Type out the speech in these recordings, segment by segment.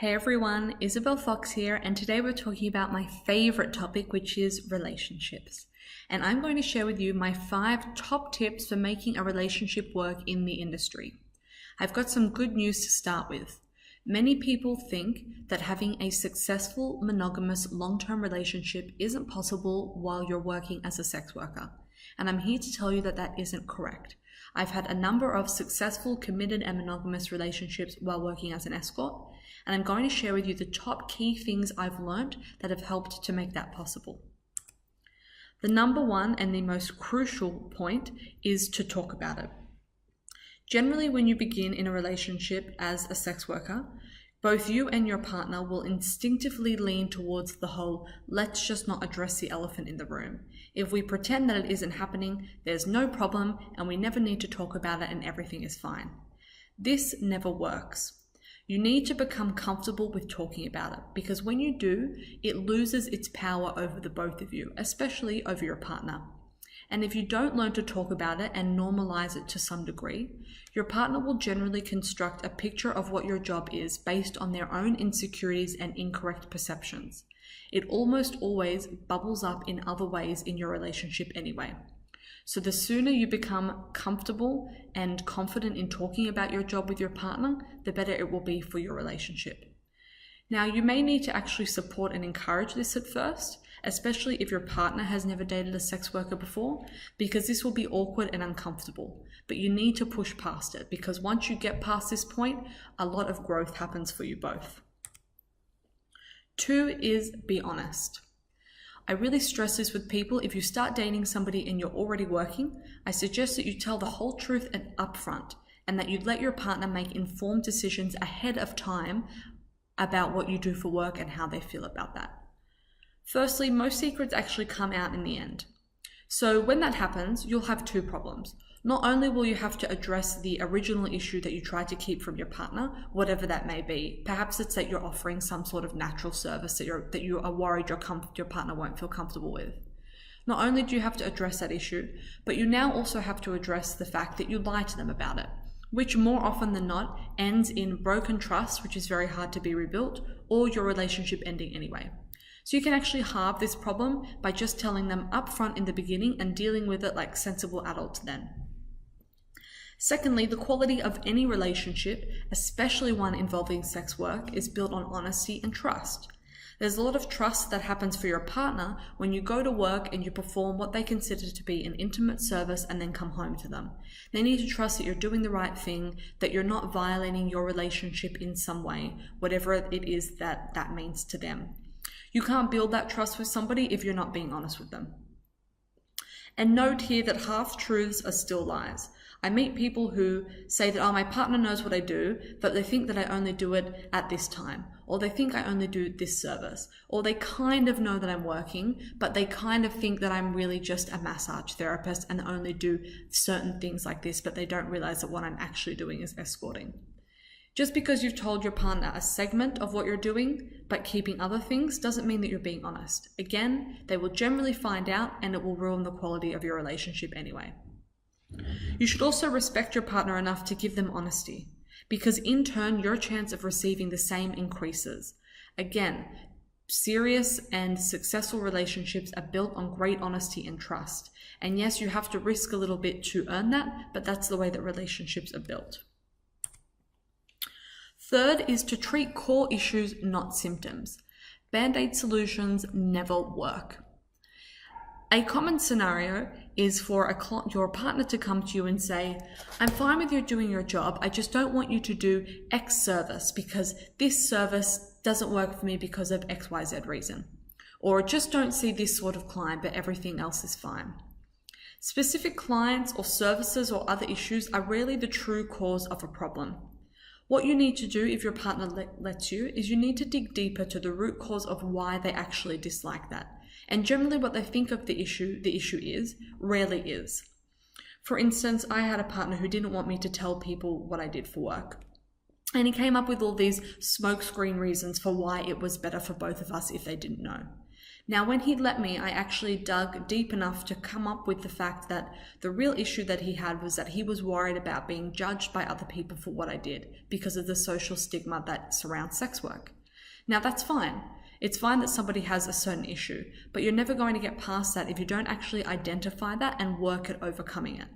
Hey everyone, Isabel Fox here, and today we're talking about my favorite topic, which is relationships. And I'm going to share with you my 5 top tips for making a relationship work in the industry. I've got some good news to start with. Many people think that having a successful, monogamous, long-term relationship isn't possible while you're working as a sex worker. And I'm here to tell you that that isn't correct. I've had a number of successful, committed, and monogamous relationships while working as an escort, and I'm going to share with you the top key things I've learned that have helped to make that possible. The number one and the most crucial point is to talk about it. Generally, when you begin in a relationship as a sex worker, both you and your partner will instinctively lean towards the whole, let's just not address the elephant in the room. If we pretend that it isn't happening, there's no problem and we never need to talk about it and everything is fine. This never works. You need to become comfortable with talking about it, because when you do, it loses its power over the both of you, especially over your partner. And if you don't learn to talk about it and normalize it to some degree, your partner will generally construct a picture of what your job is based on their own insecurities and incorrect perceptions. It almost always bubbles up in other ways in your relationship anyway. So the sooner you become comfortable and confident in talking about your job with your partner, the better it will be for your relationship. Now, you may need to actually support and encourage this at first, especially if your partner has never dated a sex worker before, because this will be awkward and uncomfortable. But you need to push past it, because once you get past this point, a lot of growth happens for you both. 2 is be honest. I really stress this with people. If you start dating somebody and you're already working, I suggest that you tell the whole truth and upfront, and that you let your partner make informed decisions ahead of time about what you do for work and how they feel about that. Firstly, most secrets actually come out in the end. So when that happens, you'll have 2 problems. Not only will you have to address the original issue that you tried to keep from your partner, whatever that may be. Perhaps it's that you're offering some sort of natural service that you are worried your partner won't feel comfortable with. Not only do you have to address that issue, but you now also have to address the fact that you lie to them about it, which more often than not ends in broken trust, which is very hard to be rebuilt, or your relationship ending anyway. So you can actually halve this problem by just telling them upfront in the beginning and dealing with it like sensible adults then. Secondly, the quality of any relationship, especially one involving sex work, is built on honesty and trust. There's a lot of trust that happens for your partner when you go to work and you perform what they consider to be an intimate service and then come home to them. They need to trust that you're doing the right thing, that you're not violating your relationship in some way, whatever it is that means to them. You can't build that trust with somebody if you're not being honest with them. And note here that half-truths are still lies. I meet people who say that, my partner knows what I do, but they think that I only do it at this time, or they think I only do this service, or they kind of know that I'm working, but they kind of think that I'm really just a massage therapist and only do certain things like this, but they don't realize that what I'm actually doing is escorting. Just because you've told your partner a segment of what you're doing, but keeping other things, doesn't mean that you're being honest. Again, they will generally find out and it will ruin the quality of your relationship anyway. You should also respect your partner enough to give them honesty, because in turn, your chance of receiving the same increases. Again, serious and successful relationships are built on great honesty and trust. And yes, you have to risk a little bit to earn that, but that's the way that relationships are built. Third is to treat core issues, not symptoms. Band-aid solutions never work. A common scenario is for your partner to come to you and say, I'm fine with you doing your job, I just don't want you to do X service because this service doesn't work for me because of XYZ reason. Or just don't see this sort of client, but everything else is fine. Specific clients or services or other issues are rarely the true cause of a problem. What you need to do if your partner lets you is you need to dig deeper to the root cause of why they actually dislike that. And generally what they think of the issue is, rarely is. For instance, I had a partner who didn't want me to tell people what I did for work. And he came up with all these smokescreen reasons for why it was better for both of us if they didn't know. Now, when he let me, I actually dug deep enough to come up with the fact that the real issue that he had was that he was worried about being judged by other people for what I did because of the social stigma that surrounds sex work. Now, that's fine. It's fine that somebody has a certain issue, but you're never going to get past that if you don't actually identify that and work at overcoming it.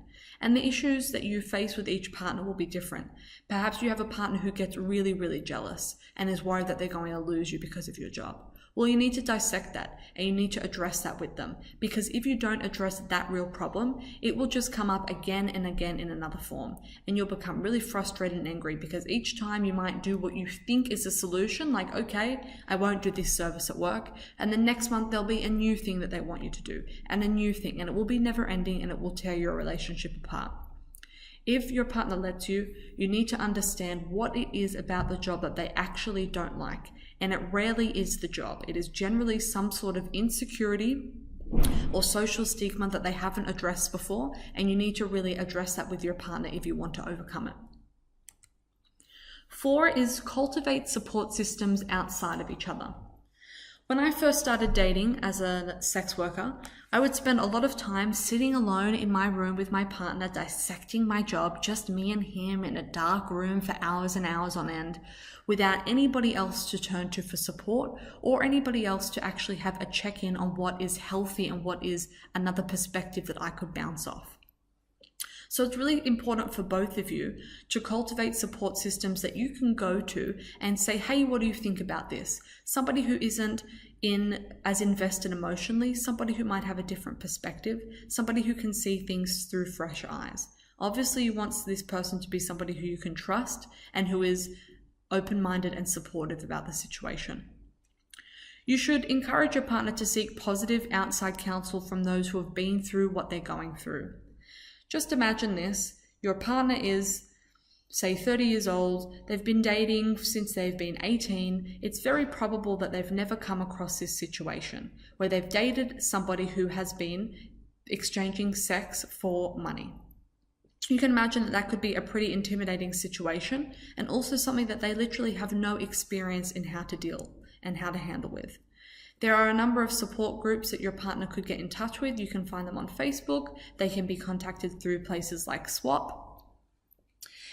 And the issues that you face with each partner will be different. Perhaps you have a partner who gets really, really jealous and is worried that they're going to lose you because of your job. Well, you need to dissect that and you need to address that with them, because if you don't address that real problem, it will just come up again and again in another form, and you'll become really frustrated and angry because each time you might do what you think is a solution, like, okay, I won't do this service at work, and the next month there'll be a new thing that they want you to do and a new thing, and it will be never ending and it will tear your relationship apart. If your partner lets you, you need to understand what it is about the job that they actually don't like. And it rarely is the job. It is generally some sort of insecurity or social stigma that they haven't addressed before, and you need to really address that with your partner if you want to overcome it. 4 is cultivate support systems outside of each other. When I first started dating as a sex worker, I would spend a lot of time sitting alone in my room with my partner, dissecting my job, just me and him in a dark room for hours and hours on end, without anybody else to turn to for support or anybody else to actually have a check-in on what is healthy and what is another perspective that I could bounce off. So it's really important for both of you to cultivate support systems that you can go to and say, hey, what do you think about this? Somebody who isn't as invested emotionally, somebody who might have a different perspective, somebody who can see things through fresh eyes. Obviously, you want this person to be somebody who you can trust and who is open-minded and supportive about the situation. You should encourage your partner to seek positive outside counsel from those who have been through what they're going through. Just imagine this, your partner is, say, 30 years old, they've been dating since they've been 18, it's very probable that they've never come across this situation, where they've dated somebody who has been exchanging sex for money. You can imagine that that could be a pretty intimidating situation, and also something that they literally have no experience in how to deal and how to handle with. There are a number of support groups that your partner could get in touch with. You can find them on Facebook. They can be contacted through places like Swap.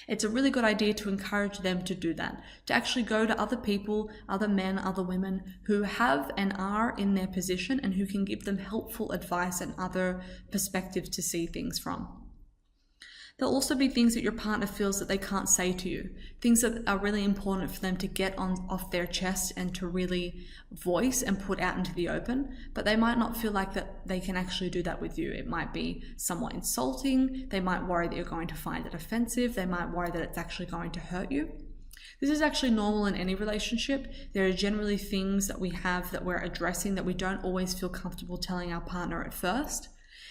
It's a really good idea to encourage them to do that, to actually go to other people, other men, other women who have and are in their position and who can give them helpful advice and other perspectives to see things from. There'll also be things that your partner feels that they can't say to you, things that are really important for them to get off their chest and to really voice and put out into the open, but they might not feel like that they can actually do that with you. It might be somewhat insulting. They might worry that you're going to find it offensive. They might worry that it's actually going to hurt you. This is actually normal in any relationship. There are generally things that we have that we're addressing that we don't always feel comfortable telling our partner at first.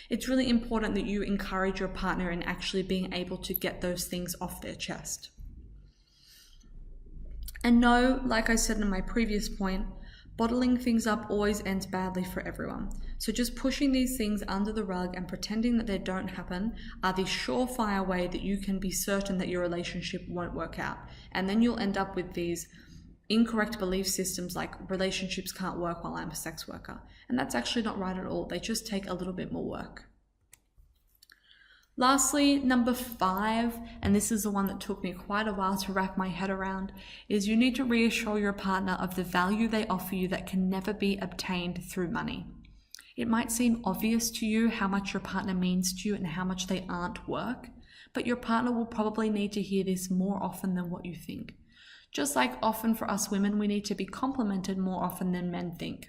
It's really important that you encourage your partner in actually being able to get those things off their chest. And no, like I said in my previous point, bottling things up always ends badly for everyone. So just pushing these things under the rug and pretending that they don't happen are the surefire way that you can be certain that your relationship won't work out. And then you'll end up with these incorrect belief systems like relationships can't work while I'm a sex worker. And that's actually not right at all. They just take a little bit more work. Lastly, number 5, and this is the one that took me quite a while to wrap my head around, is you need to reassure your partner of the value they offer you that can never be obtained through money. It might seem obvious to you how much your partner means to you and how much they aren't work, but your partner will probably need to hear this more often than what you think. Just like often for us women, we need to be complimented more often than men think.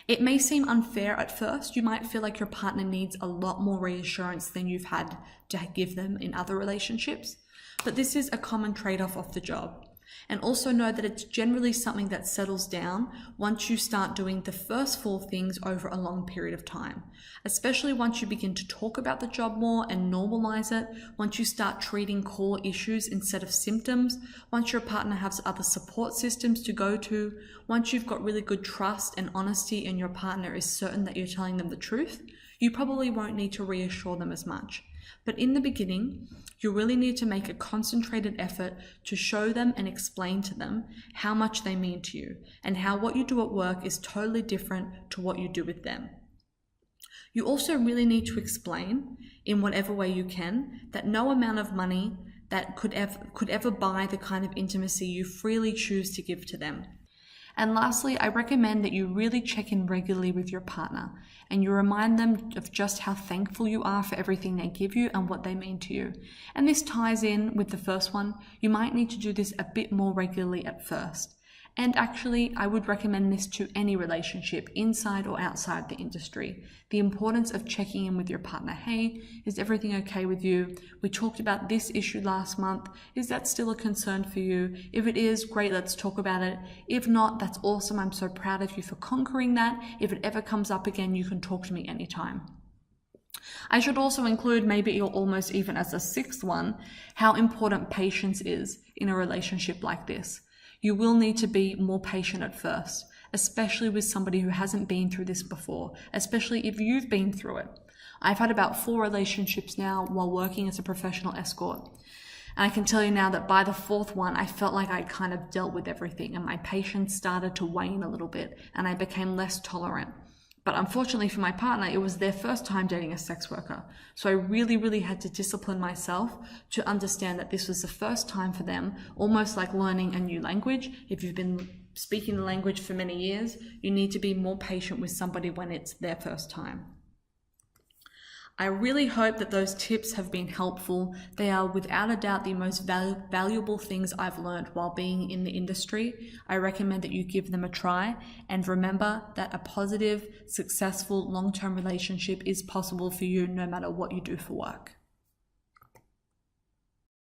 It may seem unfair at first. You might feel like your partner needs a lot more reassurance than you've had to give them in other relationships, but this is a common trade-off of the job. And also know that it's generally something that settles down once you start doing the first 4 things over a long period of time, especially once you begin to talk about the job more and normalize it, once you start treating core issues instead of symptoms, once your partner has other support systems to go to, once you've got really good trust and honesty and your partner is certain that you're telling them the truth, you probably won't need to reassure them as much. But in the beginning, you really need to make a concentrated effort to show them and explain to them how much they mean to you and how what you do at work is totally different to what you do with them. You also really need to explain, in whatever way you can, that no amount of money that could ever buy the kind of intimacy you freely choose to give to them. And lastly, I recommend that you really check in regularly with your partner and you remind them of just how thankful you are for everything they give you and what they mean to you. And this ties in with the first one. You might need to do this a bit more regularly at first. And actually, I would recommend this to any relationship, inside or outside the industry. The importance of checking in with your partner. Hey, is everything okay with you? We talked about this issue last month. Is that still a concern for you? If it is, great, let's talk about it. If not, that's awesome. I'm so proud of you for conquering that. If it ever comes up again, you can talk to me anytime. I should also include, maybe almost even as a sixth one, how important patience is in a relationship like this. You will need to be more patient at first, especially with somebody who hasn't been through this before, especially if you've been through it. I've had about 4 relationships now while working as a professional escort. And I can tell you now that by the 4th one, I felt like I'd kind of dealt with everything and my patience started to wane a little bit and I became less tolerant. But unfortunately for my partner, it was their first time dating a sex worker. So I really had to discipline myself to understand that this was the first time for them, almost like learning a new language. If you've been speaking the language for many years, you need to be more patient with somebody when it's their first time. I really hope that those tips have been helpful. They are without a doubt the most valuable things I've learned while being in the industry. I recommend that you give them a try and remember that a positive, successful, long-term relationship is possible for you no matter what you do for work.